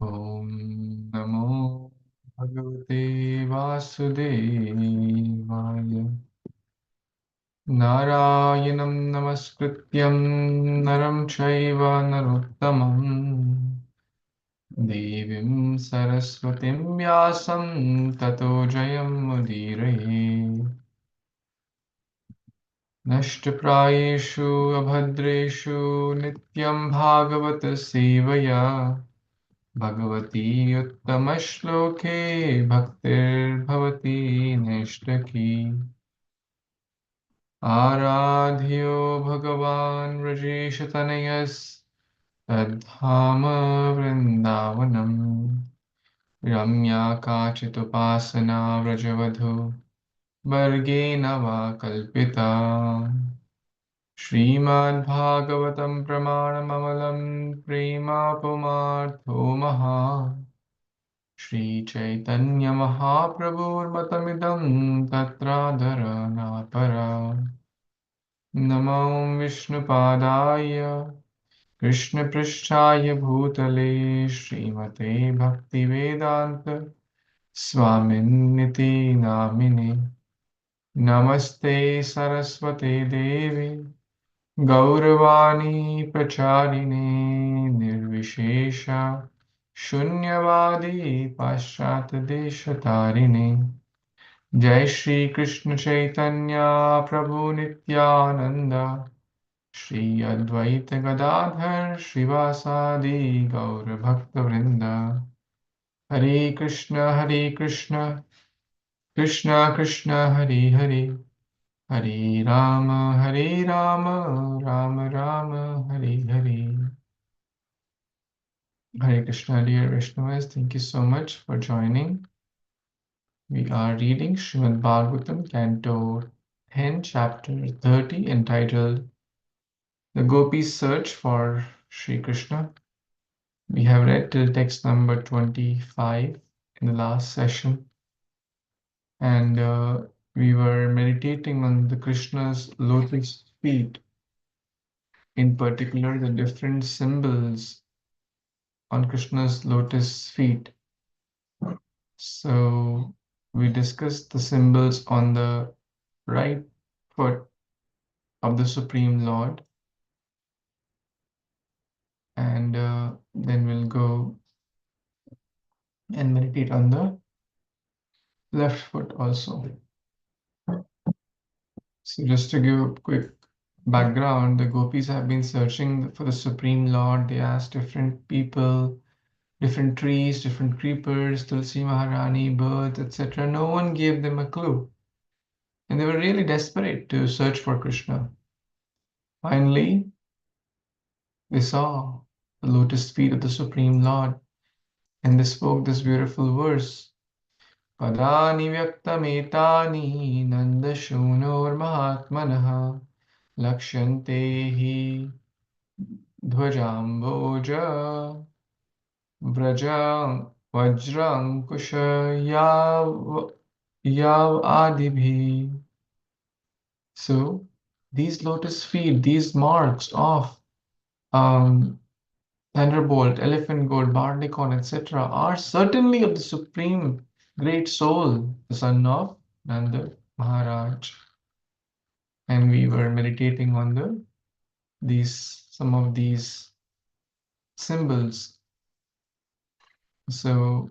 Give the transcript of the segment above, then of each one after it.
Om Namo Bhagavate Vasudevaya. Narayanam Namaskrityam Naram Chaiva Narottamam Devim Saraswatim Vyasam Tato Jayam Mudiraye. Nashtaprayeshu Abhadreshu Nityam Bhagavata-sevayā Bhagavati Uttamashloke Bhaktir Bhavati Nishtaki. Aradhyo Bhagavan Rajeshatanayas Tadhama Vrindavanam Ramya Kachitupasana Vrajavadhu Vargena Va Kalpita. Śrīmad-Bhāgavatam pramanamamalam prema pumartho maha. Śrī Caitanya-Mahāprabhur matamidam tatradharana para. Namo Vishnupadaya Krishna-pristhaya bhutale Śrīmate Bhaktivedanta Swaminiti namine. Namaste Saraswate Devi Gauravani Pracharine Nirvishesha Shunyavadi Paschatadeshatarine. Jai Shri Krishna Chaitanya Prabhu Nityananda Shri Advaita Gadadhar Shrivasadi Gaura Bhakta Vrinda. Hare Krishna Krishna Krishna Hare Hare, Hare Rama Rama Rama Hare Hare. Hare Krishna, dear Vaishnavas, thank you so much for joining. We are reading Srimad-Bhāgavatam Canto 10, Chapter 30, entitled The Gopis' Search for Sri Krishna. We have read till text number 25 in the last session, and we were meditating on the Krishna's lotus feet, in particular the different symbols on Krishna's lotus feet. So we discussed the symbols on the right foot of the Supreme Lord, and then we'll go and meditate on the left foot also. So just to give a quick background, the Gopis have been searching for the Supreme Lord. They asked different people, different trees, different creepers, Tulsi Maharani, birds, etc. No one gave them a clue. And they were really desperate to search for Krishna. Finally, they saw the lotus feet of the Supreme Lord, and they spoke this beautiful verse. Padani vyaktametani nandashunor mahatmanaha lakshante hi dhvajamboja vrajam vajram kusha yav adibhi. So these lotus feet, these marks of thunderbolt, elephant gold, barleycorn, etc., are certainly of the supreme great soul, the son of Nanda Maharaj. And we were meditating on some of these symbols. So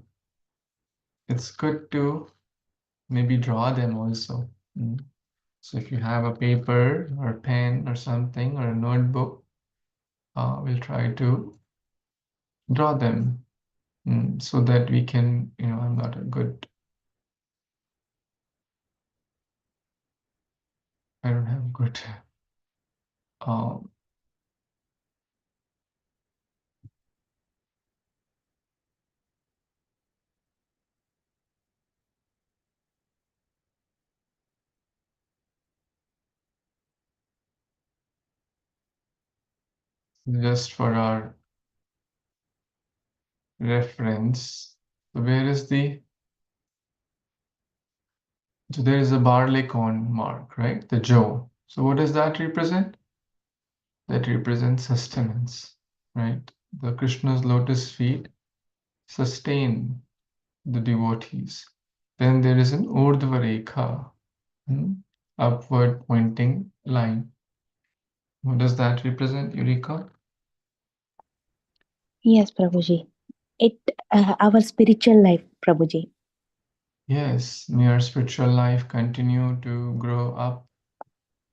it's good to maybe draw them also. So if you have a paper or a pen or something or a notebook, we'll try to draw them so that we can, I'm not a good, I don't have good just for our reference. So where is so there is a barleycorn mark, right? The Jo. So what does that represent? That represents sustenance, right? the Krishna's lotus feet sustain the devotees. Then there is an Urdhva Rekha, upward pointing line. What does that represent, Eureka? Yes, Prabhuji. It our spiritual life, Prabhuji. Yes, may our spiritual life continue to grow up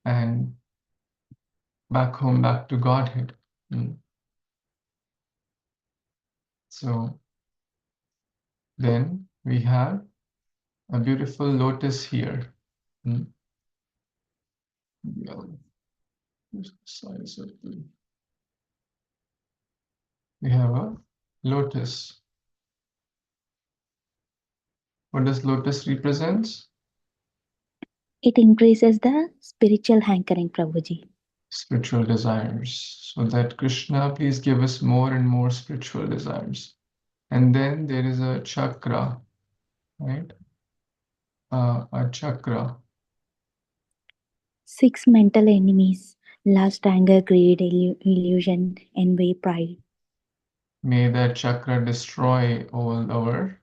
and back home, back to Godhead. So then we have a beautiful lotus here. Size of we have a lotus. What does lotus represents? It increases the spiritual hankering, Prabhuji. Spiritual desires. So that Krishna, please give us more and more spiritual desires. And then there is a chakra, right? A chakra. 6 mental enemies: lust, anger, greed, illusion, envy, pride. May that chakra destroy all our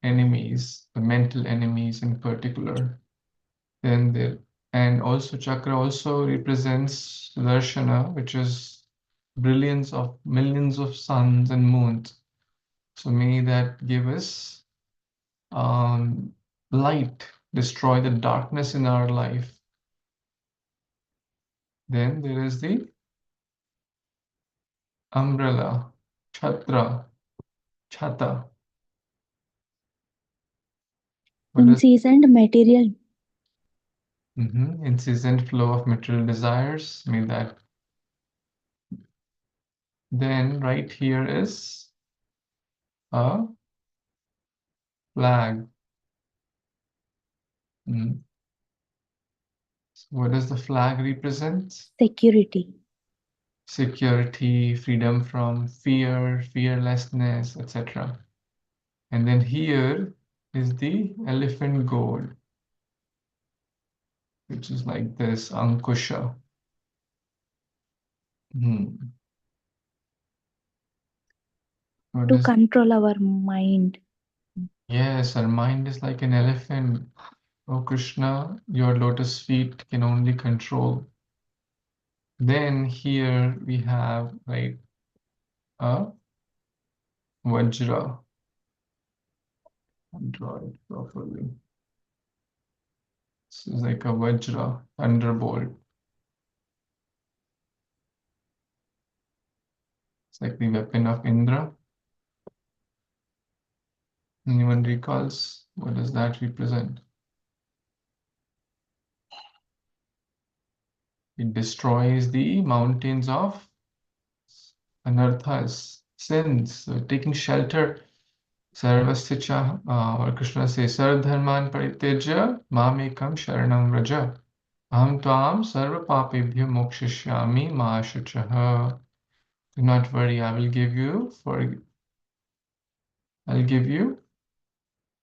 enemies, the mental enemies in particular. Then there, and also chakra also represents darshana, which is brilliance of millions of suns and moons. So may that give us light, destroy the darkness in our life. Then there is the umbrella, chhatra, chhata. Incessant material. Incessant flow of material desires. May that. Then right here is a flag. So what does the flag represent? Security. Security, freedom from fear, fearlessness, etc. And then here is the elephant gold, which is like this ankusha. To control our mind. Yes, our mind is like an elephant. Oh Krishna, your lotus feet can only control. Then here we have like a vajra. I'll draw it properly. This is like a vajra, thunderbolt. It's like the weapon of Indra. Anyone recalls? What does that represent? It destroys the mountains of anarthas, sins. So taking shelter, sarvasya or Krishna says, Sarvdharman paritejya mamekam sharanam vraja. Aham tvam sarva papebhyo mokshishyami ma shuchaha. Do not worry, I will give you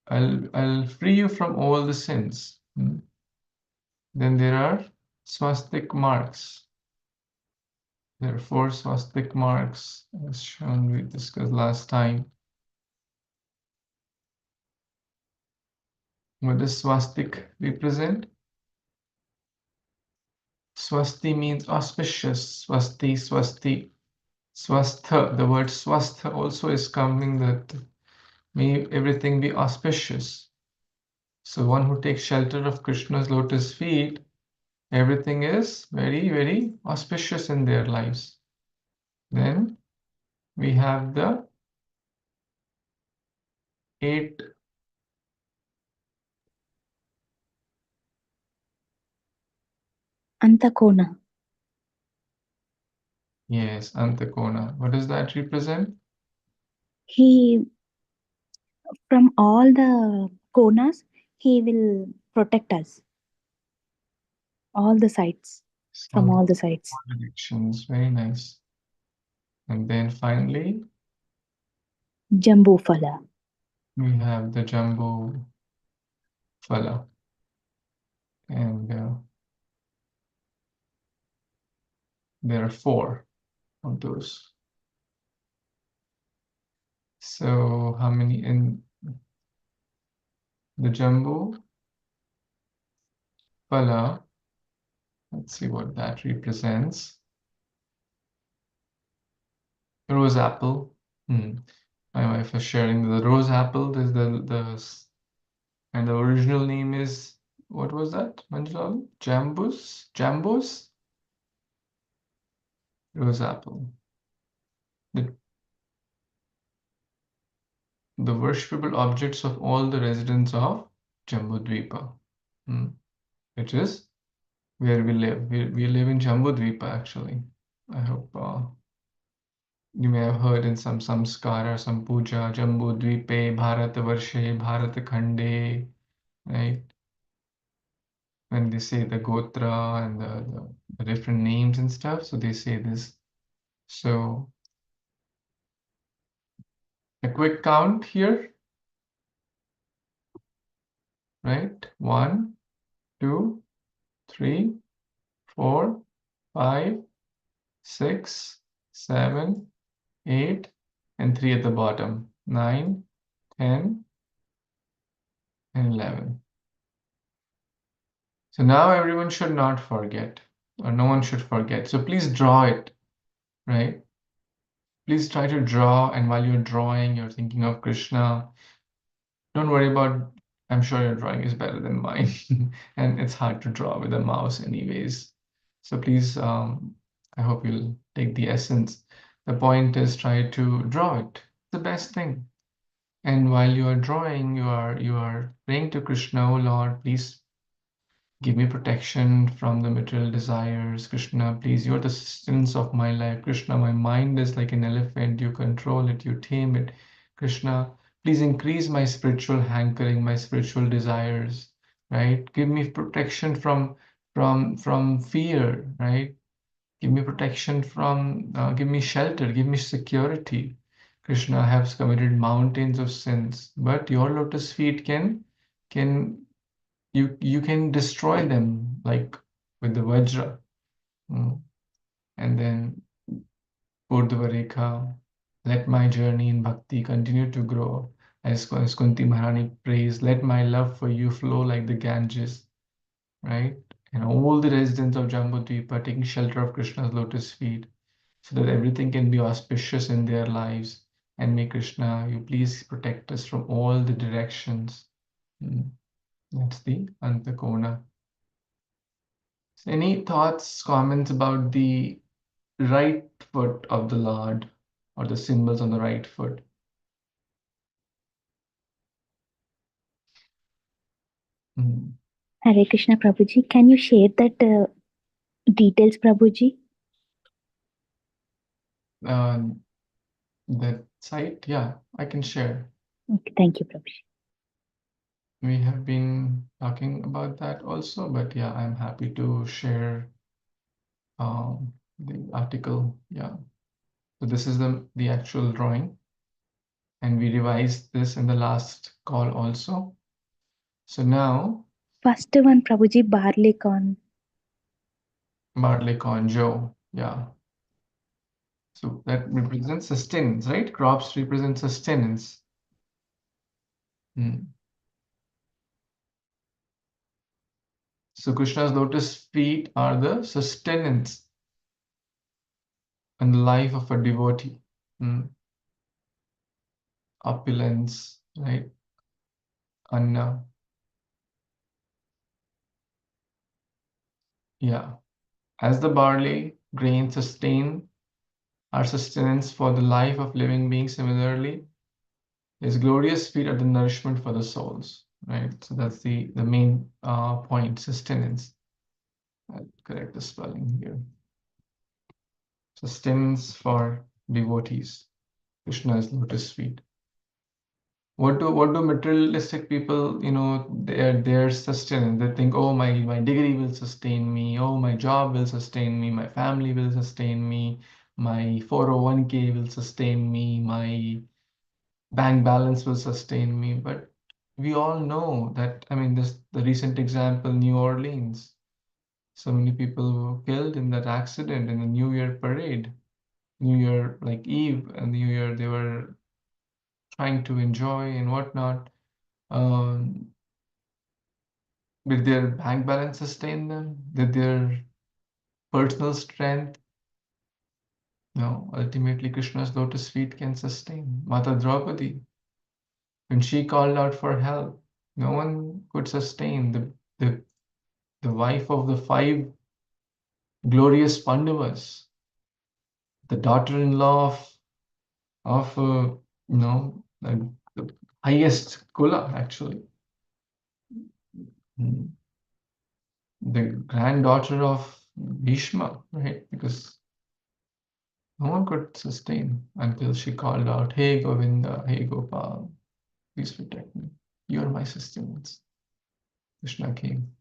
I'll free you from all the sins. Then there are swastik marks. There are 4 swastik marks, as shown we discussed last time. What does swastik represent? Swasti means auspicious. Swasti, swasti. Swastha, the word swastha also is coming that may everything be auspicious. So one who takes shelter of Krishna's lotus feet, everything is very, very auspicious in their lives. Then we have the 8 Antakona. Yes, Antakona. What does that represent? He, from all the konas, he will protect us. All the sides. From all the sides. All directions. Very nice. And then finally, Jambu Phala. we have the Jumbo Phala. And there are 4 of those. So how many in the Jambu Pala? Let's see what that represents. Rose apple. My wife is sharing the rose apple. There's and the original name is, what was that, Manjula? Jambus? Rose apple. The worshipable objects of all the residents of Jambudvipa, which is where we live. We live in Jambudvipa, actually. I hope you may have heard in some samskara, some puja, Jambudvipe, Bharatavarshe, Bharatakhande, right? When they say the Gotra and the different names and stuff, so they say this. So a quick count here, right? 1, 2, 3, 4, 5, 6, 7, 8, and 3 at the bottom. 9, 10, and 11. So now everyone should not forget, or no one should forget. So please draw it, right? Please try to draw, and while you're drawing, you're thinking of Krishna. Don't worry about, I'm sure your drawing is better than mine, and it's hard to draw with a mouse anyways. So please, I hope you'll take the essence. The point is try to draw it. The best thing. And while you are drawing, you are praying to Krishna, oh Lord, please give me protection from the material desires. Krishna, please, you're the sustenance of my life. Krishna, my mind is like an elephant. You control it, you tame it. Krishna, please increase my spiritual hankering, my spiritual desires, right? Give me protection from fear, right? Give me protection from, give me shelter, give me security. Krishna, I have committed mountains of sins, but your lotus feet can you can destroy them like with the Vajra. And then Urdhva let my journey in bhakti continue to grow. As Kunti Maharani prays, let my love for you flow like the Ganges, right? And all the residents of Jambudvipa taking shelter of Krishna's lotus feet so that everything can be auspicious in their lives. And may Krishna, you please protect us from all the directions. That's the Antakona. Any thoughts, comments about the right foot of the Lord or the symbols on the right foot? Hare Krishna, Prabhuji. Can you share that details, Prabhuji? That site, yeah, I can share. Okay, thank you, Prabhuji. We have been talking about that also, but yeah, I'm happy to share the article. Yeah. So this is the actual drawing, and we revised this in the last call also. So now, First one, Prabhuji, barley corn. barley corn, Joe, yeah. So that represents sustenance, right? Crops represent sustenance. So Krishna's lotus feet are the sustenance and the life of a devotee. Opulence, right? Anna. Yeah. As the barley grain sustain our sustenance for the life of living beings, similarly, his glorious feet are the nourishment for the souls, right? So that's the main point, sustenance. I'll correct the spelling here. Sustenance for devotees. Krishna's lotus feet. What do materialistic people, their sustenance? They think, oh, my degree will sustain me, oh, my job will sustain me, my family will sustain me, my 401k will sustain me, my bank balance will sustain me. But we all know that, I mean, the recent example, New Orleans. So many people were killed in that accident in the New Year parade. New Year, like Eve and New Year, they were trying to enjoy and whatnot. Did their bank balance sustain them? Did their personal strength? No, ultimately Krishna's lotus feet can sustain. Mata Draupadi, when she called out for help, no one could sustain. The wife of the 5 glorious Pandavas, the daughter-in-law of the highest kula, actually. The granddaughter of Bhishma, right? Because no one could sustain until she called out, "Hey Govinda, hey Gopal, please protect me. You are my sustenance." Krishna came.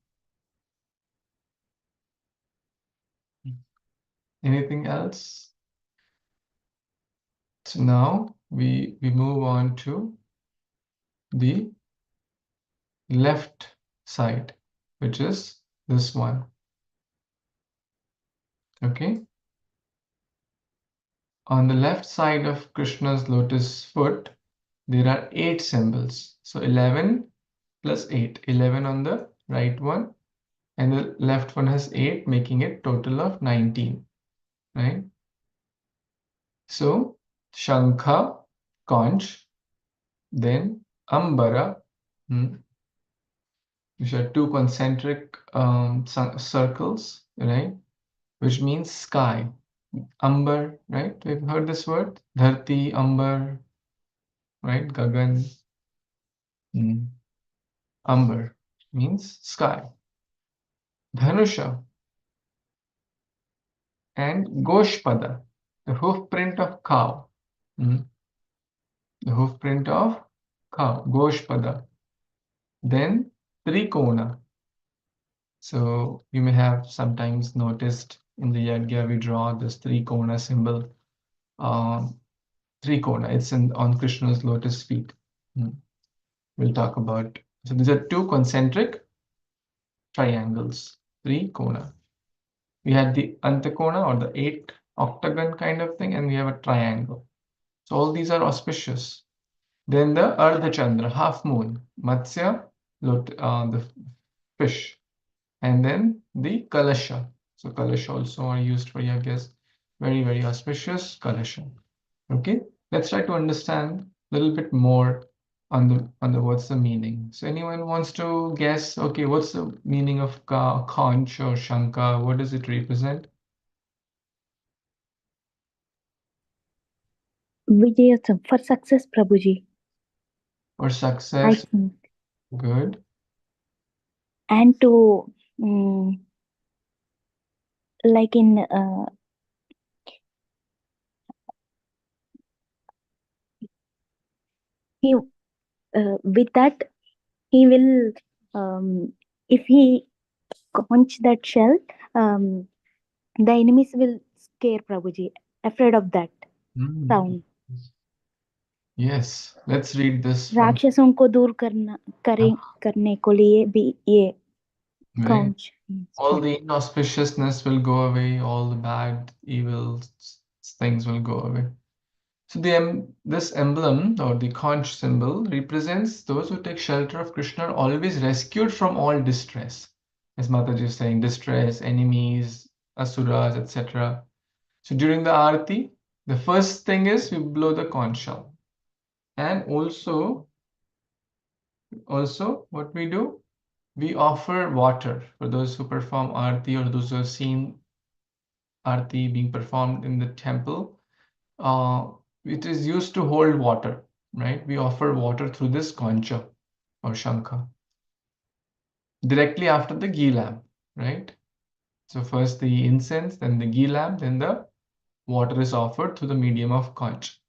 Anything else? So now we move on to the left side, which is this one. Okay. On the left side of Krishna's lotus foot, there are 8 symbols. So 11 plus 8. 11 on the right one, and the left one has 8, making it total of 19. Right? So Shankha, conch, then Ambara, which are 2 concentric circles, right? Which means sky. Ambar, right? We've heard this word. Dharti, Ambar, right? Gagan. Ambar means sky. Dhanusha and Goshpada, the hoof print of cow. The hoof print of cow, Goshpada. Then Trikona. So you may have sometimes noticed in the Yagya we draw this Trikona symbol. Trikona, it's on Krishna's lotus feet. We'll talk about. So these are 2 concentric triangles, Trikona. We had the Antakona or the 8 octagon kind of thing, and we have a triangle. So all these are auspicious. Then the Ardhachandra, half moon, Matsya, the fish, and then the Kalasha. So Kalasha also are used for yagyas. Very, very auspicious Kalasha. Okay, let's try to understand a little bit more on the what's the meaning. So anyone wants to guess? Okay, what's the meaning of conch or shanka? What does it represent? Vijayasam, for success, Prabhuji. Or I success? think. Good. And to like in he with that he will if he conch that shell, the enemies will scare Prabhuji, afraid of that sound. Yes, let's read this from राक्षसों को दूर करने को लिए भी ये right. conch. All the inauspiciousness will go away, all the bad, evil things will go away. So this emblem or the conch symbol represents those who take shelter of Krishna are always rescued from all distress. As Mataji is saying, distress, enemies, asuras, etc. So during the arati, the first thing is we blow the conch shell. And also what we do, we offer water for those who perform arati or those who have seen arati being performed in the temple. It is used to hold water, right? We offer water through this concha or shankha directly after the ghee lamp, right? So first the incense, then the ghee lamp, then the water is offered through the medium of conch.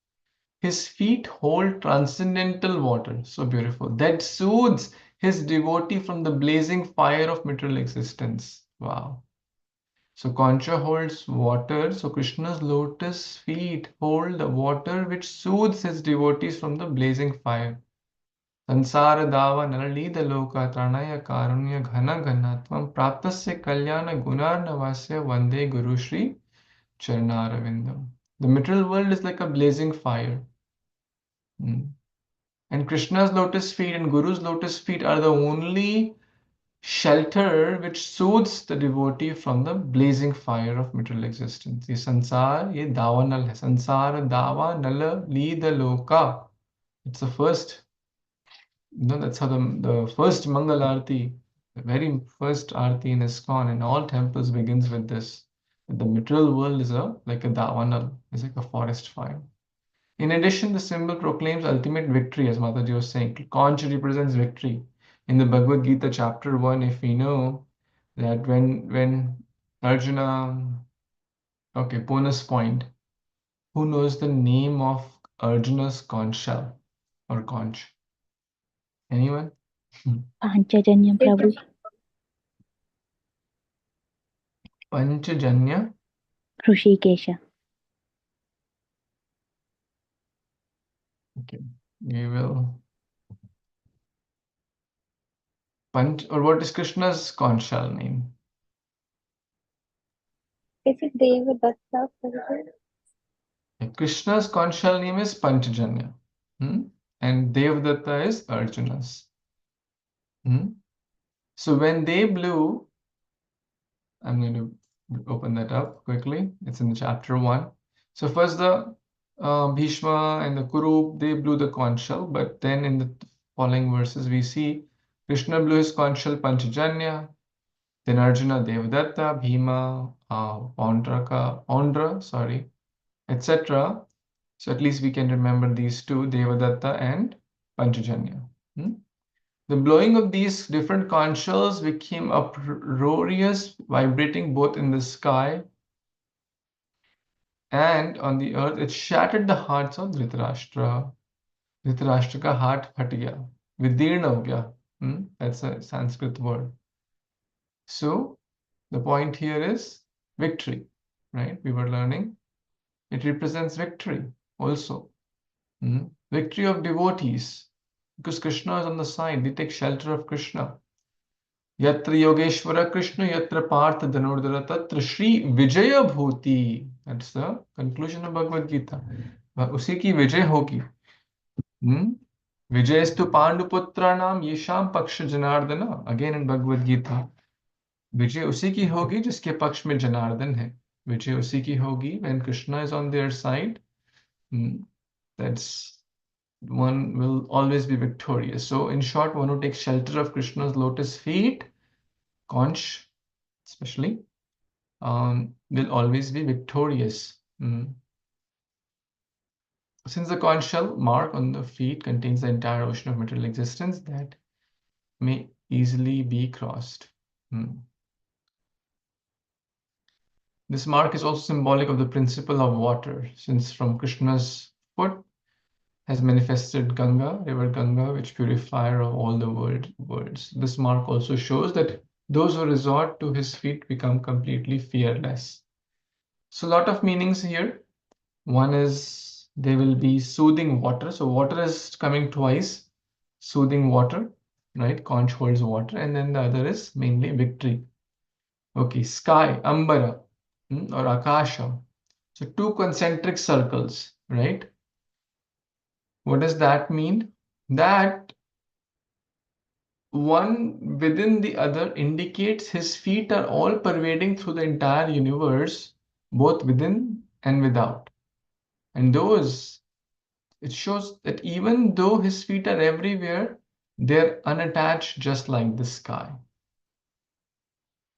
His feet hold transcendental water, so beautiful, that soothes his devotee from the blazing fire of material existence. Wow. So concha holds water. So Krishna's lotus feet hold the water which soothes his devotees from the blazing fire. Sansara dava naralida loka tranaya karunya ghana ghanatvam praptasya kalyana gunarnavasya vande guru shri charnaravindam. The material world is like a blazing fire. And Krishna's lotus feet and Guru's lotus feet are the only shelter which soothes the devotee from the blazing fire of material existence. Ye sansar, ye davanal hai. Sansar davanal leeda loka. It's the first, that's how the first Mangal Arti, the very first Arti in ISKCON in all temples begins with this. The material world is like a davanal, is like a forest fire. In addition, the symbol proclaims ultimate victory, as Mataji was saying. Conch represents victory. In the Bhagavad Gita, chapter 1, if we know that when Arjuna, okay, bonus point, who knows the name of Arjuna's conch shell or conch? Anyone? Panchajanya Prabhu. Panchajanya? Hrishikesha. Okay, we will. Panch, or what is Krishna's conch shell name? Is it Devadatta? Krishna's conch shell name is Panchajanya. And Devadatta is Arjuna's. So when they blew, I'm going to open that up quickly. It's in the chapter 1. So first the Bhishma and the Kuru, they blew the conch shell, but then in the following verses we see Krishna blew his conch shell Panchajanya, then Arjuna Devadatta, Bhima, Ondra, etc. So at least we can remember these two, Devadatta and Panchajanya. The blowing of these different conch shells became uproarious, vibrating both in the sky and on the earth. It shattered the hearts of Dhritarashtra. Dhritarashtra ka heart phat gaya. Vidirna ho gaya. That's a Sanskrit word. So the point here is victory, right? We were learning. It represents victory also. Victory of devotees. Because Krishna is on the side, they take shelter of Krishna. Yatra Yogeshwara Krishna, Yatra Partha Dhanurdhara, Tatra Shri Vijaya Bhuti. That's the conclusion of Bhagavad Gita. Usi ki Vijay hogi. Vijayastu Panduputranam Yesham Paksha Janardana. Again in Bhagavad Gita. Vijay usi ki hogi jiske paksh mein Janardan hai. Vijay usi ki hogi when Krishna is on their side. That's one will always be victorious. So in short, one who takes shelter of Krishna's lotus feet, conch especially, will always be victorious. Since the conch shell mark on the feet contains the entire ocean of material existence that may easily be crossed. This mark is also symbolic of the principle of water, since from Krishna's foot has manifested Ganga, river Ganga, which purifier of all the worlds. This mark also shows that those who resort to his feet become completely fearless. So a lot of meanings here. One is they will be soothing water. So water is coming twice. Soothing water, right? Conch holds water. And then the other is mainly victory. Okay, sky, ambara, or akasha. So two concentric circles, right? What does that mean? That one within the other indicates his feet are all pervading through the entire universe, both within and without. And those, it shows that even though his feet are everywhere, they're unattached just like the sky.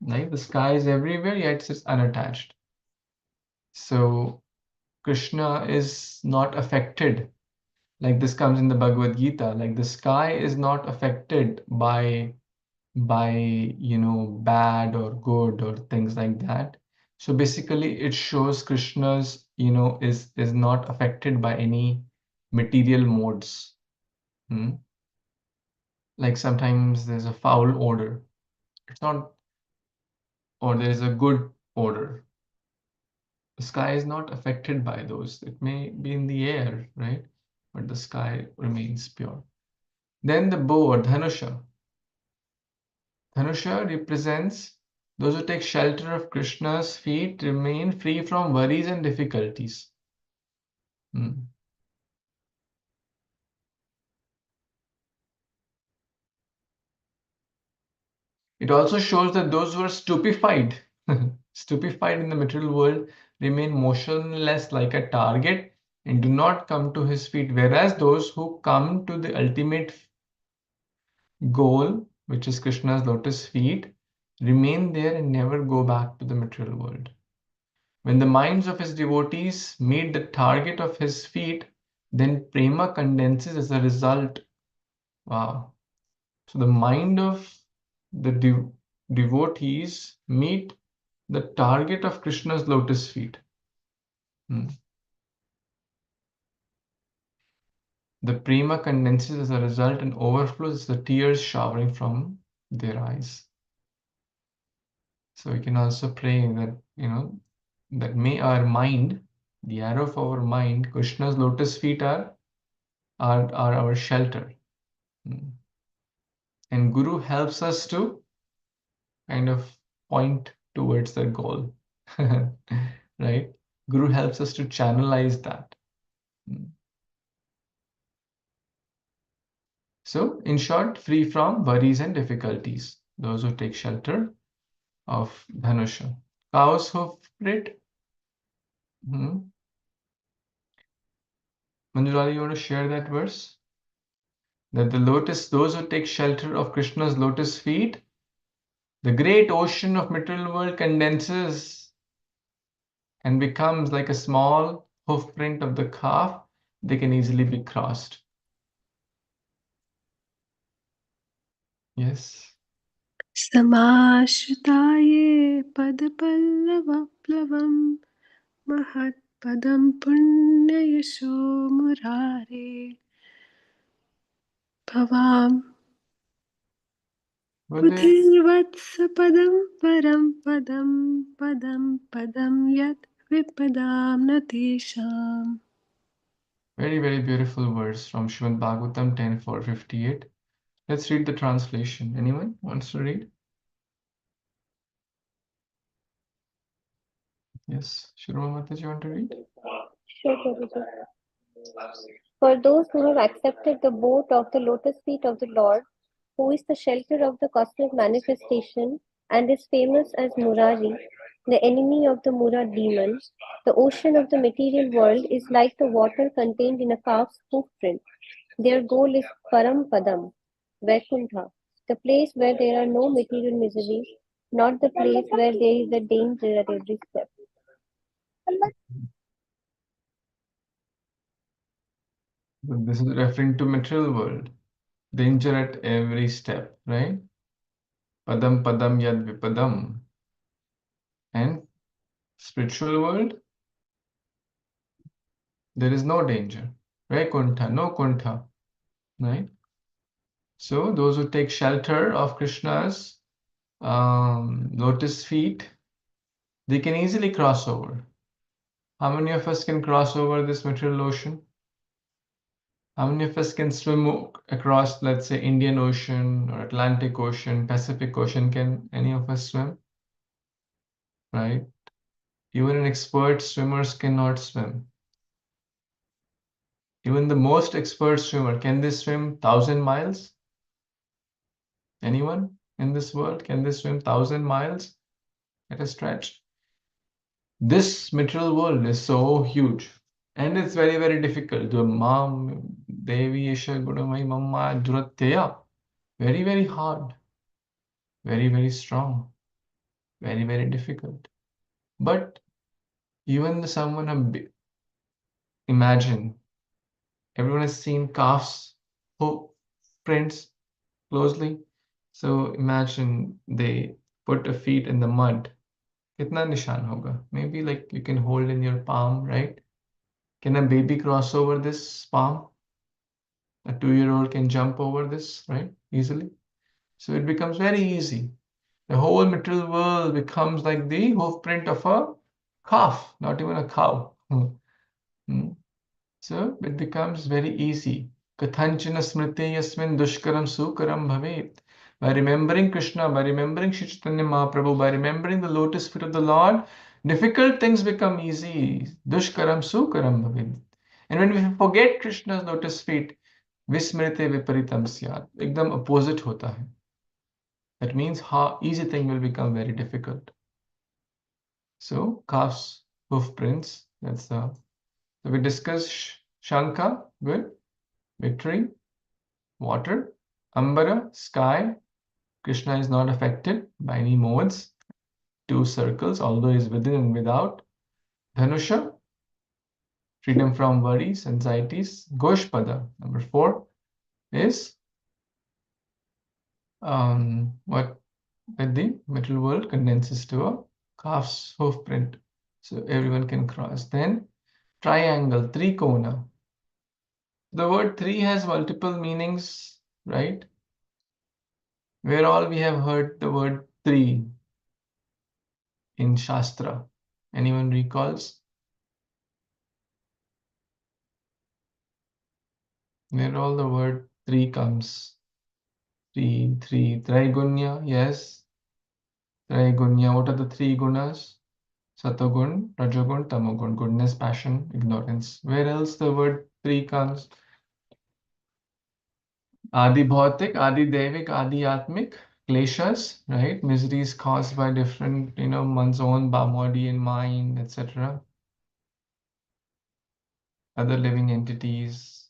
Right? The sky is everywhere, yet it's unattached. So Krishna is not affected. Like this comes in the Bhagavad Gita, like the sky is not affected by bad or good or things like that. So basically it shows Krishna's is not affected by any material modes. Like sometimes there's a foul odor, it's not, or there's a good odor. The sky is not affected by those. It may be in the air, right? But the sky remains pure. Then the bow or dhanusha. Dhanusha represents those who take shelter of Krishna's feet remain free from worries and difficulties. It also shows that those who are stupefied, stupefied in the material world, remain motionless like a target and do not come to his feet, whereas those who come to the ultimate goal, which is Krishna's lotus feet, remain there and never go back to the material world. When the minds of his devotees meet the target of his feet, then prema condenses as a result. Wow. So the mind of the devotees meet the target of Krishna's lotus feet. The prema condenses as a result and overflows as the tears showering from their eyes. So we can also pray that, that may our mind, the arrow of our mind, Krishna's lotus feet are our shelter. And Guru helps us to kind of point towards the goal, right? Guru helps us to channelize that. So, in short, free from worries and difficulties, those who take shelter of Dhanusha. Cow's hoof print. Manjulali, you want to share that verse? That the lotus, those who take shelter of Krishna's lotus feet, the great ocean of material world condenses and becomes like a small hoof print of the calf. They can easily be crossed. Yes. Samashtaye padpallavam mahat padam punyayasho murare bhavam budhirvatsa padam padam yat vipadam natisham. Very, very beautiful verse from Śrīmad-Bhāgavatam 10:458. Let's read the translation. Anyone wants to read? Yes. Shurma Mataji, you want to read? Sure, Prabhuji. For those who have accepted the boat of the lotus feet of the Lord, who is the shelter of the cosmic manifestation and is famous as Murari, the enemy of the Mura demon, the ocean of the material world is like the water contained in a calf's hoof print. Their goal is Param Padam, Vaikuntha, the place where there are no material miseries, not the place where there is a danger at every step. This is referring to material world. Danger at every step, right? Padam padam yad vipadam. And spiritual world, there is no danger. Vaikuntha, no kuntha, right? So those who take shelter of Krishna's lotus feet, they can easily cross over. How many of us can cross over this material ocean? How many of us can swim across, let's say, Indian Ocean or Atlantic Ocean, Pacific Ocean? Can any of us swim? Right? Even an expert swimmers cannot swim. Even the most expert swimmer, can they swim 1,000 miles? Anyone in this world, can they swim 1,000 miles at a stretch? This material world is so huge. And it's very, very difficult. The Mam Devi Isha Gudamai Mamma Duratteya. Very, very hard. Very, very strong. Very, very difficult. But even someone, imagine, everyone has seen calves' hoof prints closely. So imagine they put a feet in the mud. Kitna nishan hoga? Maybe like you can hold in your palm, right? Can a baby cross over this palm? A 2-year-old can jump over this, right? Easily. So it becomes very easy. The whole material world becomes like the hoof print of a calf, not even a cow. So it becomes very easy. Kathanchana smriti yasmin dushkaram sukaram bhavet. By remembering Krishna, by remembering Śrī Caitanya Mahāprabhu, by remembering the lotus feet of the Lord, difficult things become easy. Dushkaram sukaram bhavet. And when we forget Krishna's lotus feet, vismrite viparitam syat. Ekdam opposite hota hai. That means how easy thing will become very difficult. So calves, hoof prints, that's the. So we discussed Shanka, good, victory, water, Ambara, sky. Krishna is not affected by any modes. 2 circles, although is within and without. Dhanusha, freedom from worries, anxieties. Goshpada, number 4, is what the material world condenses to a calf's hoof print. So everyone can cross. Then triangle, trikona. The word three has multiple meanings, right? Where all we have heard the word three in Shastra. Anyone recalls? Where all the word three comes? Three, Traigunya, yes. Traigunya, what are the 3 gunas? Satogun, Rajogun, Tamogun, goodness, passion, ignorance. Where else the word three comes? Adi Bhautik, Adi Devik, Adi Atmik, kleshas, right? Miseries caused by different, one's own body and mind, etc. Other living entities.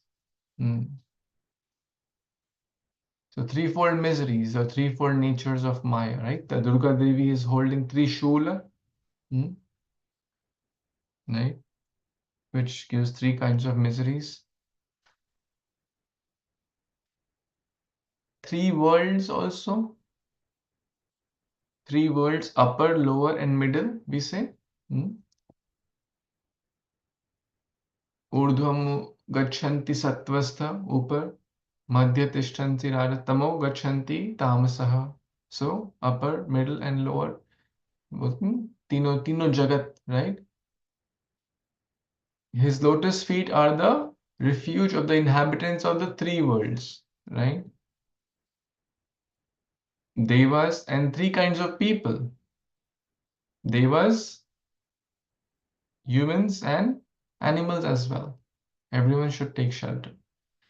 So threefold miseries or threefold natures of Maya, right? The Durga Devi is holding Trishula, right? Which gives 3 kinds of miseries. 3 worlds also. 3 worlds, upper, lower, and middle, we say. Urdhvam gachanti sattvastha, upper. Madhya tishtanti rajatamo gachanti tamasaha. So, upper, middle, and lower. Tino jagat, right? His lotus feet are the refuge of the inhabitants of the 3 worlds, right? Devas and 3 kinds of people. Devas, humans, and animals as well. Everyone should take shelter.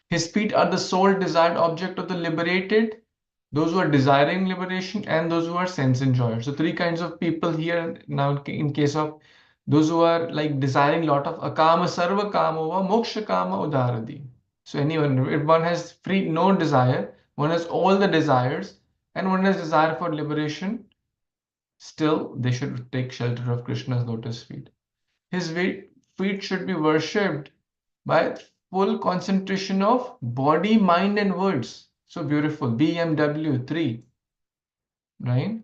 His feet are the sole desired object of the liberated, those who are desiring liberation, and those who are sense enjoyers. So 3 kinds of people here now in case of those who are like desiring lot of akama sarva kama va moksha kama udaradi. So anyone, if one has free no desire, one has all the desires, and one has desire for liberation, still they should take shelter of Krishna's lotus feet. His feet should be worshipped by full concentration of body, mind, and words. So beautiful. BMW 3, right?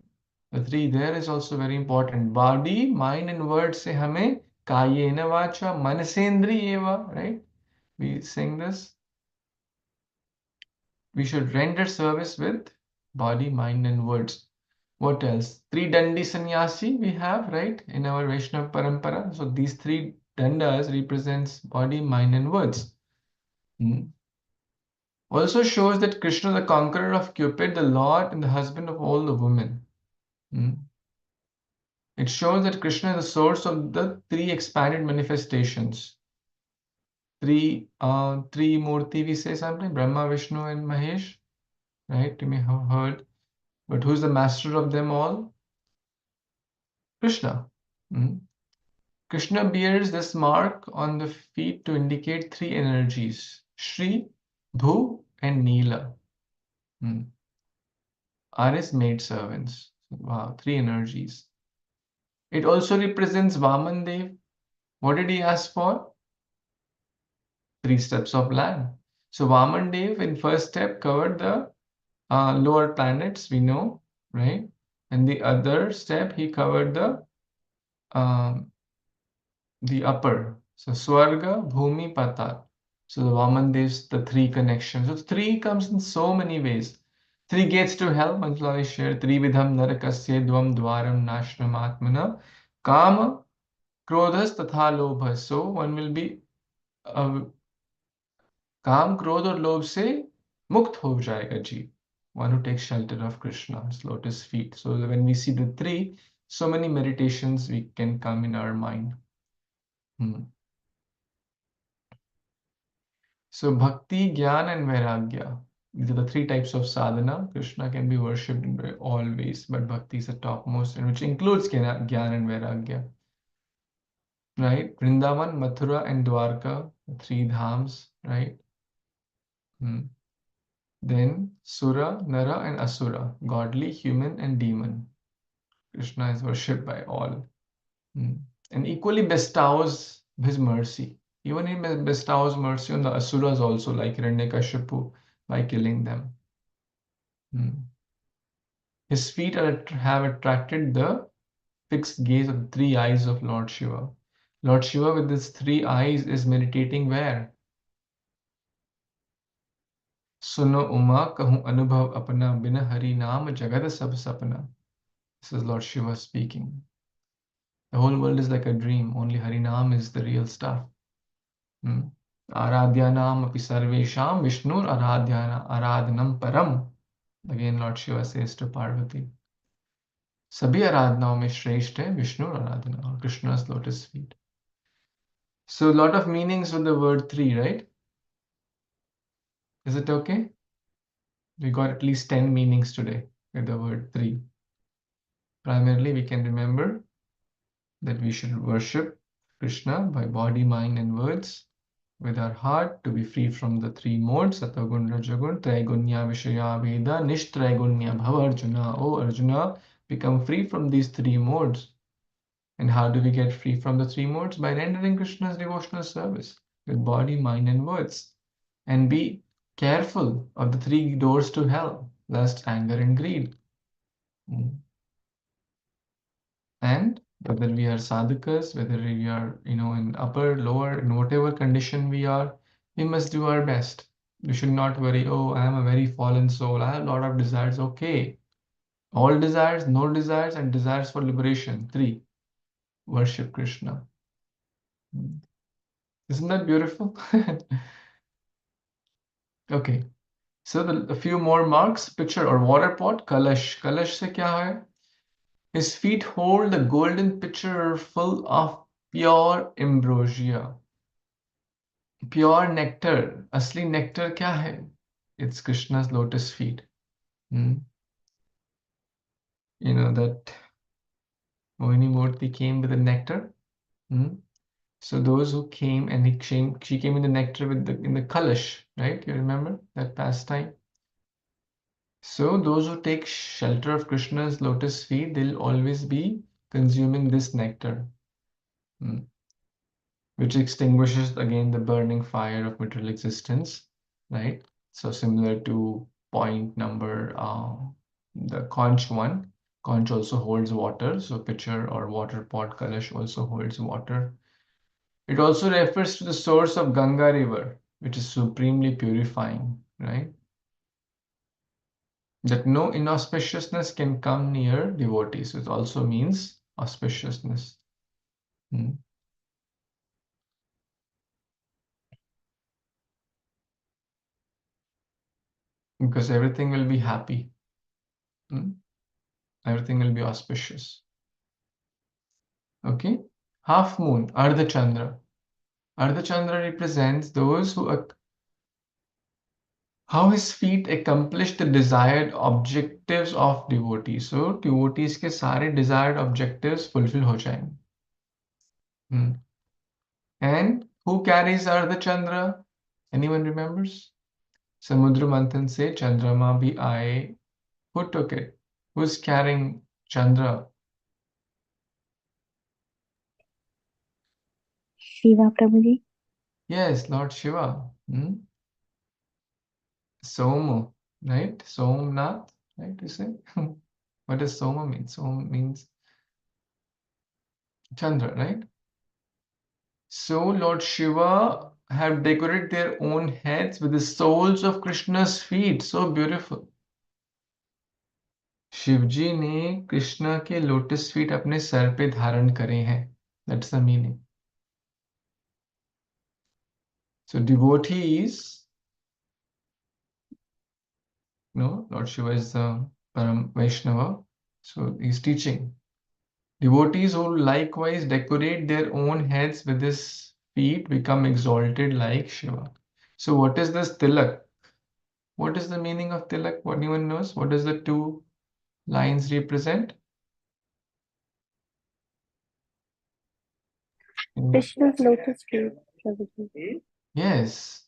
The 3 there is also very important. Body, mind, and words se hame kayena vacha manasendriyeva, right? We sing this. We should render service with body, mind, and words. What else? 3 dandi sannyasi we have, right, in our Vaishnava parampara. So these 3 dandas represents body, mind, and words. Also shows that Krishna, the conqueror of Cupid, the Lord and the husband of all the women. It shows that Krishna is the source of the 3 expanded manifestations. 3 Murti we say something, Brahma, Vishnu, and Mahesh, right? You may have heard. But who's the master of them all? Krishna. Krishna bears this mark on the feet to indicate 3 energies, Shri, Bhu, and Nila. Are his maid servants. Wow, 3 energies. It also represents Vaman Dev. What did he ask for? 3 steps of land. So Vaman Dev in first step covered the lower planets, we know, right? And the other step he covered the upper. So Swarga, Bhumi, Patal. So the Vaman Dev's the 3 connections. So 3 comes in so many ways. 3 gates to hell, Manjulali shared. 3 vidham narakasya dvam dwaram nashnam atmana. Kama, krodhas tatha lobhas. So one will be काम क्रोध और लोभ से मुक्त हो जाएगा जी. One who takes shelter of Krishna's lotus feet. So when we see the 3, so many meditations we can come in our mind. So bhakti, jnana, and vairagya. These are the three types of sadhana. Krishna can be worshipped in all ways, but bhakti is the topmost, and which includes jnana and vairagya. Right? Vrindavan, Mathura, and Dwarka, the three dhams, right? Then Sura, Nara, and Asura, godly, human, and demon. Krishna is worshipped by all. And equally bestows his mercy. Even he bestows mercy on the asuras also, like Hiranyakashipu, by killing them. His feet have attracted the fixed gaze of the three eyes of Lord Shiva. Lord Shiva with his three eyes is meditating where? Suno Uma kahu anubhav apana bina hari naam jagad sab sapna. This is Lord Shiva speaking. The whole world is like a dream. Only Harinam is the real stuff. Aradhyanam api sarvesham Vishnur aradhanam param. Again, Lord Shiva says to Parvati. Sabhi aradhanaon mein shresht hai Vishnu aradhana, or Krishna's lotus feet. So, a lot of meanings with the word three, right? Is it okay? We got at least 10 meanings today with the word three. Primarily, we can remember that we should worship Krishna by body, mind, and words with our heart to be free from the three modes, Satagun, Rajagun, Traigunya, Vishaya, Veda, Nishtraigunya, Bhava Arjuna. Oh Arjuna, become free from these three modes. And how do we get free from the three modes? By rendering Krishna's devotional service with body, mind, and words. And be careful of the three doors to hell: lust, anger, and greed. And whether we are sadhakas, whether we are, in upper, lower, in whatever condition we are, we must do our best. We should not worry, oh, I am a very fallen soul, I have a lot of desires. Okay. All desires, no desires, and desires for liberation. Three. Worship Krishna. Isn't that beautiful? Okay. So a few more marks. Pitcher or water pot. Kalash. Kalash se kya hai? His feet hold the golden pitcher full of pure ambrosia. Pure nectar. Asli nectar kya hai? It's Krishna's lotus feet. You know that Mohini Murti came with the nectar. So those who came, and she came in the nectar in the kalash, right? You remember that pastime? So those who take shelter of Krishna's lotus feet, they'll always be consuming this nectar, which extinguishes again the burning fire of material existence, right? So similar to point number the conch one. Conch also holds water, so pitcher or water pot kalash also holds water. It also refers to the source of Ganga river, which is supremely purifying, right? That no inauspiciousness can come near devotees. It also means auspiciousness. Because everything will be happy. Everything will be auspicious. Okay? Half moon, Ardha Chandra. Ardha Chandra represents those who how his feet accomplish the desired objectives of devotees. So devotees के सारे desired objectives fulfill हो जाएंगे. And who carries Ardha Chandra? Anyone remembers? Samudra Manthan se Chandrama bhi aaye. Who took it? Who's carrying Chandra? Shiva Prabhuji. Yes, Lord Shiva. Somu, right? Somnath, right? You say? What does Soma mean? Soma means Chandra, right? So Lord Shiva have decorated their own heads with the soles of Krishna's feet. So beautiful. Shivji ने कृष्णा के lotus feet अपने sir पे धारण करे हैं. That's the meaning. So devotees, Lord Shiva is the Param Vaishnava. So he's teaching. Devotees who likewise decorate their own heads with his feet become exalted like Shiva. So what is this tilak? What is the meaning of tilak? Anyone knows? What does the two lines represent? Krishna's lotus feet, Prabhuji. Yes,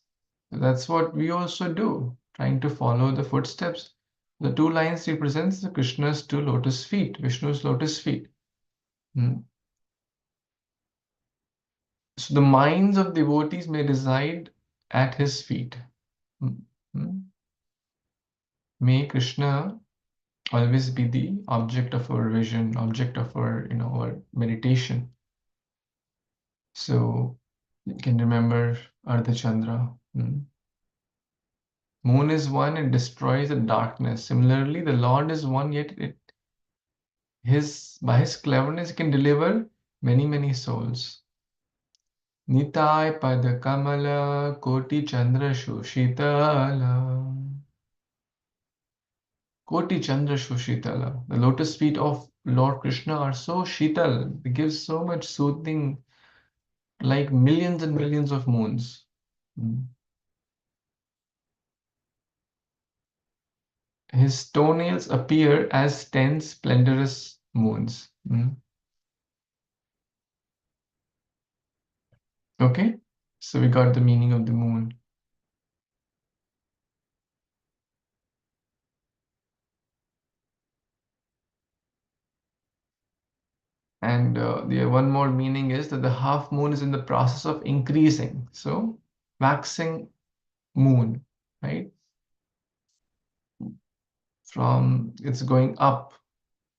that's what we also do, trying to follow the footsteps. The two lines represents the Krishna's two lotus feet, Vishnu's lotus feet. So the minds of devotees may reside at his feet. May Krishna always be the object of our vision, object of our, our meditation. So you can remember Ardhachandra. Moon is one, it destroys the darkness. Similarly, the Lord is one, yet by his cleverness, he can deliver many, many souls. Nitai pada kamala koti chandra shushitala. Koti chandra shushitala. The lotus feet of Lord Krishna are so shital. They give so much soothing, like millions and millions of moons. His toenails appear as 10 splendorous moons. Okay, so we got the meaning of the moon. And the one more meaning is that the half moon is in the process of increasing. So waxing moon, right? It's going up,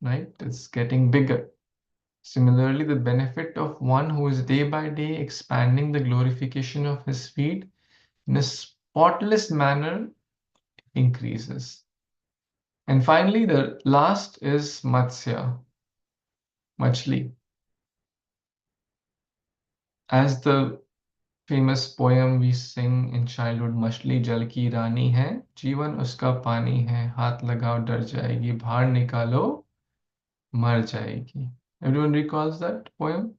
right? It's getting bigger. Similarly, the benefit of one who is day by day expanding the glorification of his feet in a spotless manner increases. And finally, the last is Matsya, Machli. As the famous poem we sing in childhood, Machli jal ki rani hai, जीवन उसका पानी है, हाथ लगाओ डर जाएगी, बाहर निकालो मर जाएगी. Everyone recalls that poem?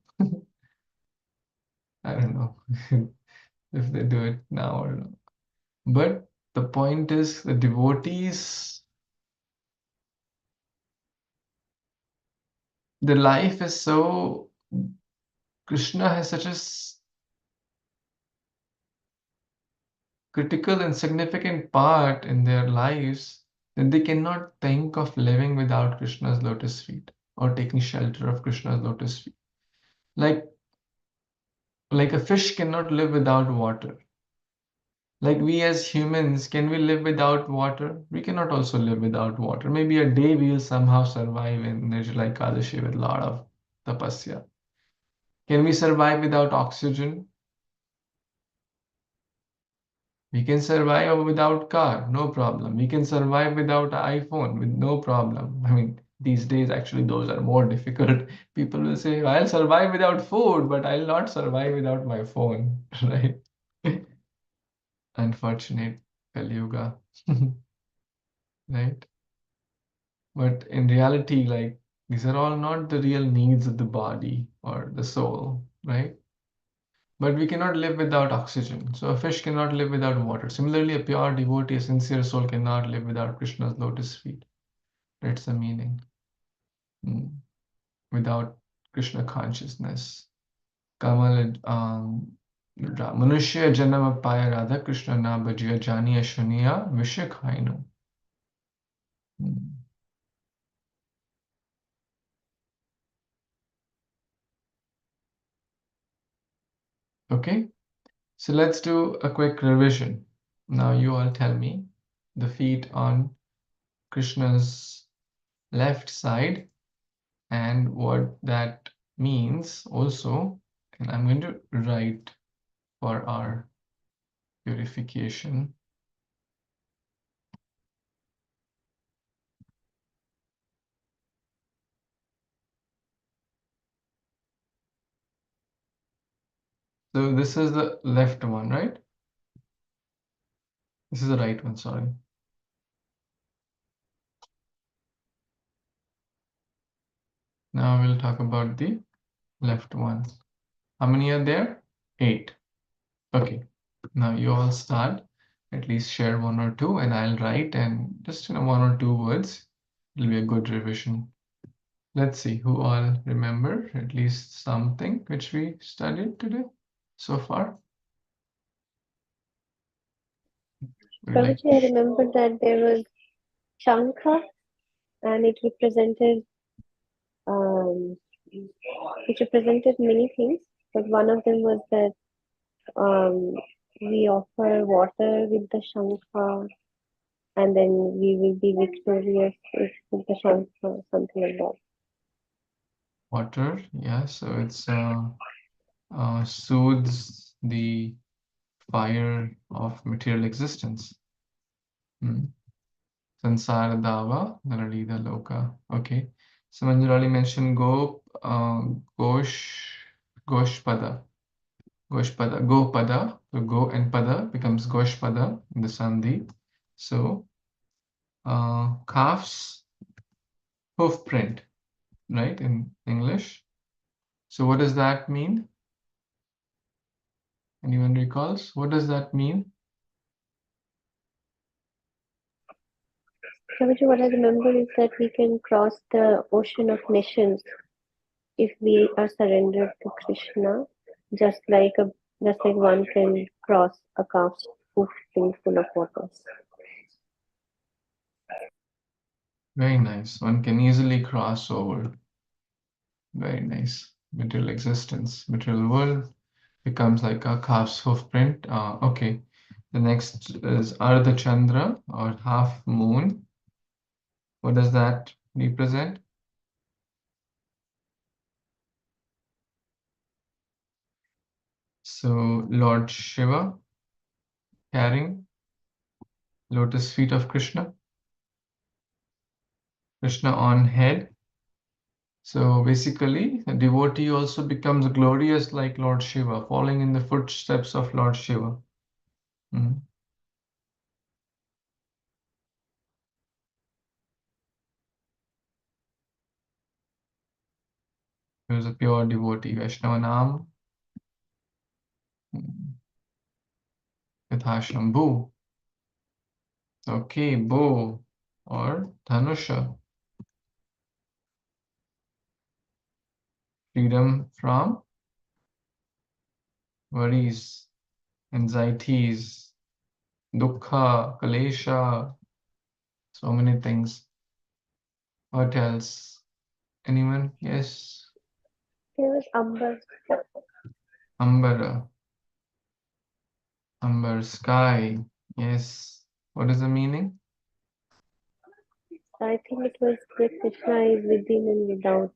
I don't know if they do it now or not. But the point is, the devotees, the life is so, Krishna has such a critical and significant part in their lives that they cannot think of living without Krishna's lotus feet or taking shelter of Krishna's lotus feet. Like a fish cannot live without water. Like we as humans, can we live without water? We cannot also live without water. Maybe a day we'll somehow survive in Nirjala Ekadashi with a lot of tapasya. Can we survive without oxygen? We can survive without car, no problem. We can survive without iPhone with no problem. I mean, these days, actually, those are more difficult. People will say, I'll survive without food, but I'll not survive without my phone, right? Unfortunate Kali Yuga, right? But in reality, like, these are all not the real needs of the body or the soul, right? But we cannot live without oxygen. So a fish cannot live without water. Similarly, a pure devotee, a sincere soul cannot live without Krishna's lotus feet. That's the meaning. Without Krishna consciousness. Kamal Manushya Janama Paya Radha Krishna Na Bhajiya Janiya Shuniya Vishakhainu. Okay, so let's do a quick revision. Now you all tell me the feet on Krishna's left side and what that means also. And I'm going to write for our purification. So this is the left one, right? This is the right one, sorry. Now we'll talk about the left one. How many are there? 8. Okay, now you all start. at least share one or two, and I'll write, and just one or two words. It'll be a good revision. Let's see who all remember at least something which we studied today so far. Prabhuji, I remember that there was Shankha, and it represented many things, but one of them was that we offer water with the Shankha, and then we will be victorious with the Shankha, something like that. Water, yeah, so it's soothes the fire of material existence. Sansara Dava, Naralida Loka. Okay. So Manjurali mentioned Goshpada. Gopada. So Go and Pada becomes Goshpada in the Sandhi. So calf's hoof print, right, in English. So what does that mean? Anyone recalls? What does that mean? Prabhuji, what I remember is that we can cross the ocean of nations if we are surrendered to Kṛṣṇa, just like one can cross a calf's hoof full of waters. Very nice. One can easily cross over. Very nice. Material existence, material world becomes like a calf's hoof print. Okay. The next is Ardha Chandra or half moon. What does that represent? So Lord Shiva carrying lotus feet of Kṛṣna. Kṛṣna on head. So basically, a devotee also becomes glorious like Lord Shiva, following in the footsteps of Lord Shiva. He was a pure devotee, Vaishnava Nam, Shambhu. Okay, bow or Dhanusha. Freedom from worries, anxieties, dukkha, kalesha, so many things. What else? Anyone? Yes? There was Ambar. Ambara. Ambar, sky. Yes. What is the meaning? I think it was that Kṛṣṇa is within and without.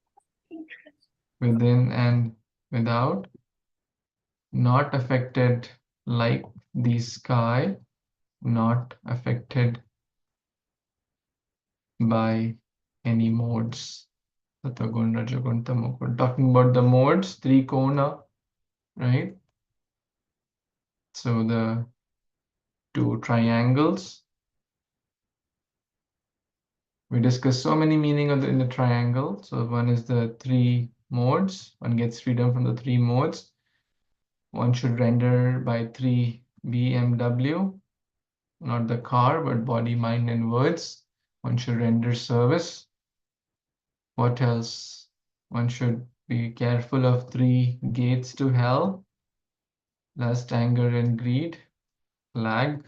Within and without. Not affected like the sky. Not affected by any modes. Talking about the modes, trikona, right? So the two triangles. We discussed so many meaning in the triangle. So one is the three modes. One gets freedom from the three modes. One should render by 3 BMW, not the car, but body, mind, and words. One should render service. What else? One should be careful of 3 gates to hell: lust, anger, and greed. Lag.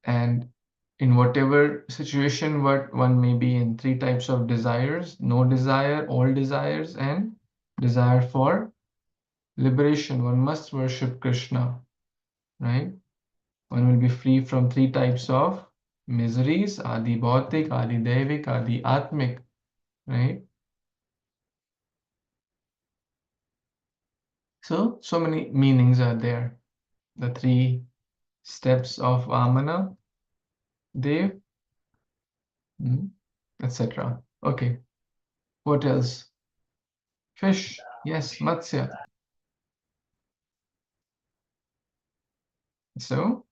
And in whatever situation what one may be in, 3 types of desires: no desire, all desires, and desire for liberation. One must worship Kṛṣna, right? One will be free from 3 types of miseries: adi bhautik, adi devik, adi atmik, right? So many meanings are there. The 3 steps of Vamana, Dev, etc. Okay. What else? Fish. Yes, Matsya. So,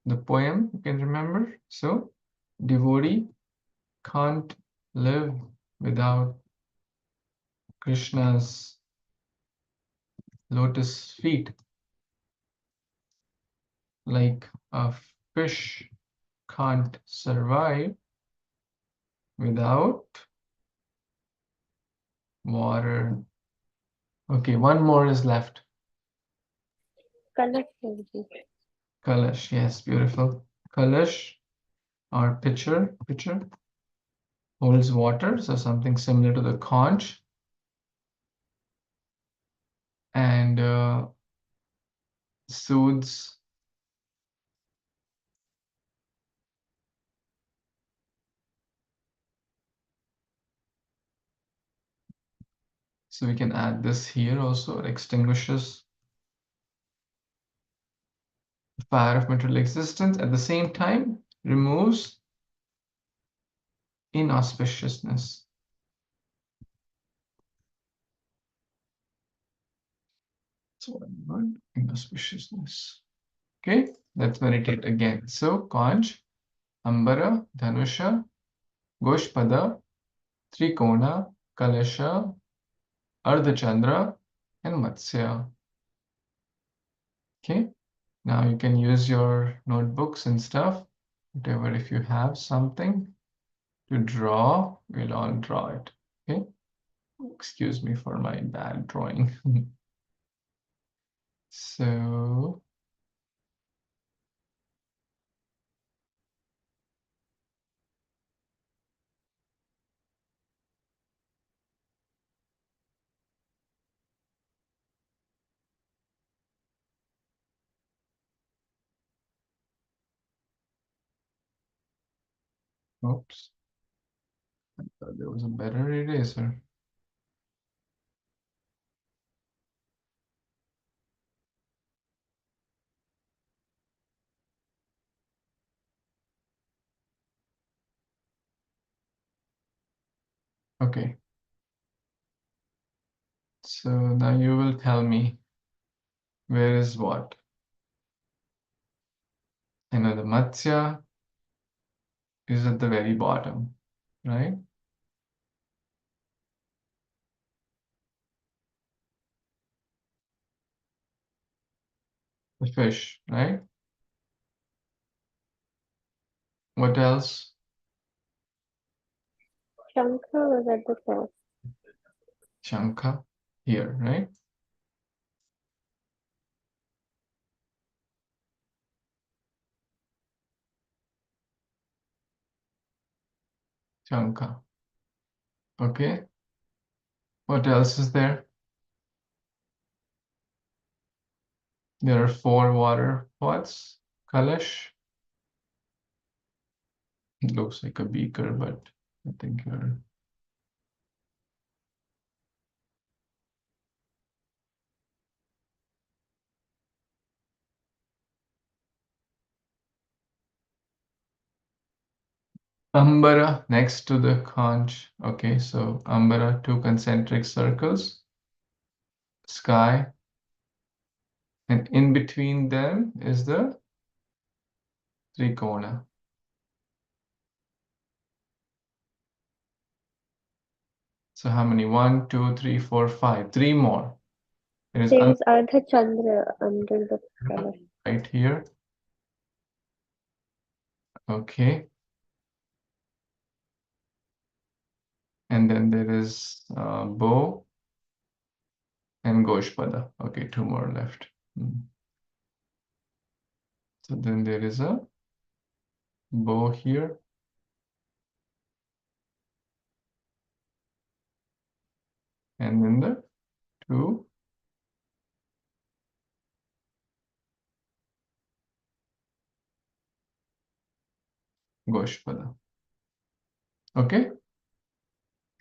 the poem you can remember. So, devotee can't live without Krishna's lotus feet. like a fish can't survive without water. Okay, one more is left. Kalash. Kalash, yes, beautiful. Kalash or pitcher holds water, so something similar to the conch. And soothes so we can add this here also. It extinguishes the fire of material existence, at the same time removes inauspiciousness. So one inauspiciousness. Okay, let's meditate again. So conch, ambara, dhanusha, goshpada, trikona, kalasha, ardhachandra, and matsya. Okay, now you can use your notebooks and stuff, whatever. If you have something to draw, we'll all draw it. Okay, excuse me for my bad drawing. So oops, I thought there was a better eraser. Okay, so now you will tell me where is what. I know the Matsya is at the very bottom, right? The fish, right? What else? Shankha was at the top. Shankha here, right? Shankha. Okay. What else is there? There are 4 water pots. Kalash. It looks like a beaker, but I think you're Ambara next to the conch. Okay, so Ambara, 2 concentric circles, sky, and in between them is the Trikona. So how many? 1, 2, 3, 4, 5. 3 more. There is There is Ardha Chandra under the color. right here. Okay. And then there is bow and Goshpada. Okay, 2 more left. So then there is a bow here. And then the 2 Goshpada. Okay,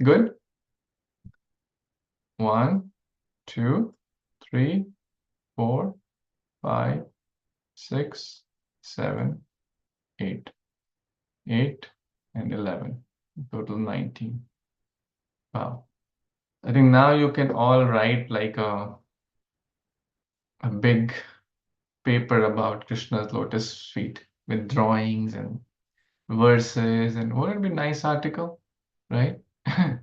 good. 1, 2, 3, 4, 5, 6, 7, 8. 8 and 11. Total 19. Wow. I think now you can all write like a big paper about Krishna's lotus feet with drawings and verses, and wouldn't it be a nice article, right? A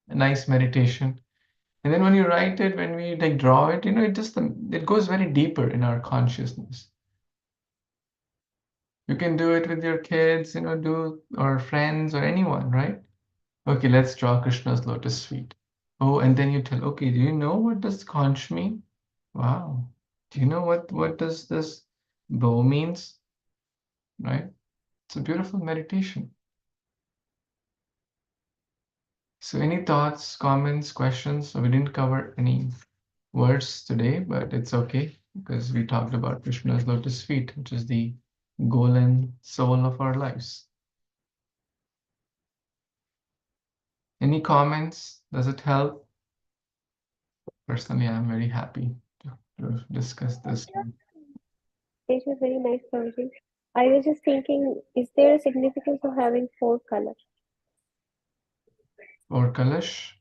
nice meditation. And then when you write it, when we like draw it, it just it goes very deeper in our consciousness. You can do it with your kids, or friends or anyone, right? Okay, let's draw Krishna's lotus feet. Oh, and then you tell, okay, do you know what does conch mean? Wow. Do you know what does this bow means? Right? It's a beautiful meditation. So any thoughts, comments, questions? So we didn't cover any words today, but it's okay because we talked about Krishna's lotus feet, which is the goal and soul of our lives. Any comments? Does it help? Personally, I'm very happy to discuss this. It was very nice, Prabhuji. I was just thinking, is there a significance of having 4 colors? Or Kalash.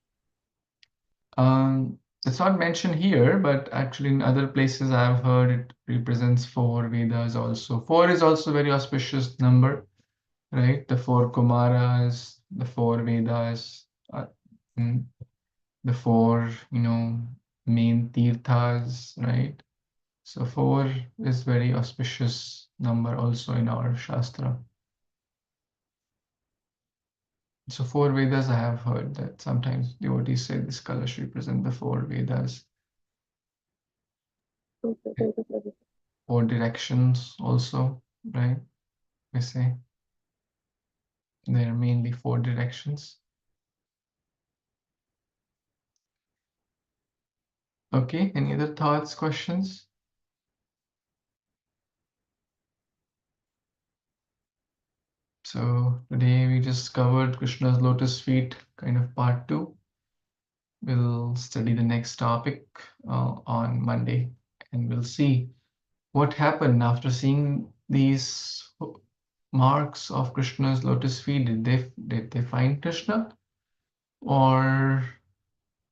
It's not mentioned here, but actually in other places I've heard it represents 4 Vedas also. 4 is also a very auspicious number, right? The 4 Kumaras, the 4 Vedas, the 4, main Tirthas, right? So 4 is very auspicious number also in our Shastra. So 4 Vedas, I have heard that sometimes devotees say this color should represent the 4 Vedas. Okay, thank you, Prabhuji. 4 directions also, right? We say there are mainly 4 directions. Okay, any other thoughts, questions? So today we just covered Krishna's lotus feet, kind of part 2. We'll study the next topic on Monday, and we'll see what happened after seeing these marks of Krishna's lotus feet. Did they find Krishna, or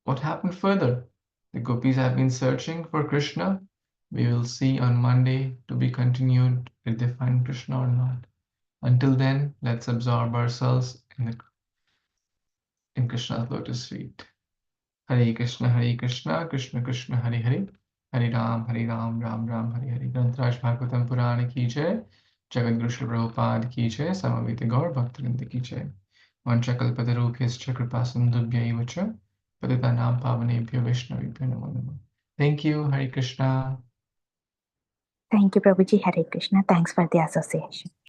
what happened further? The gopis have been searching for Krishna. We will see on Monday, to be continued, if they find Krishna or not. Until then, let's absorb ourselves in Krishna's lotus feet. Hare Krishna, Krishna Krishna, Hare Hare, Hare Ram, Ram Ram, Hare Hare. Grantaraj Bhagavatam Purana ki jai, Jagat Guru Śrīla Prabhupada ki jai, Samaveta Gaur Bhaktivinoda ki jai. Vanchakalpatarubhyascha kripasindubhya cha patitanam pavanebhyo vaishnavibhyo namo namah. Thank you. Hare Krishna. Thank you, Prabhuji. Hare Krishna. Thanks for the association.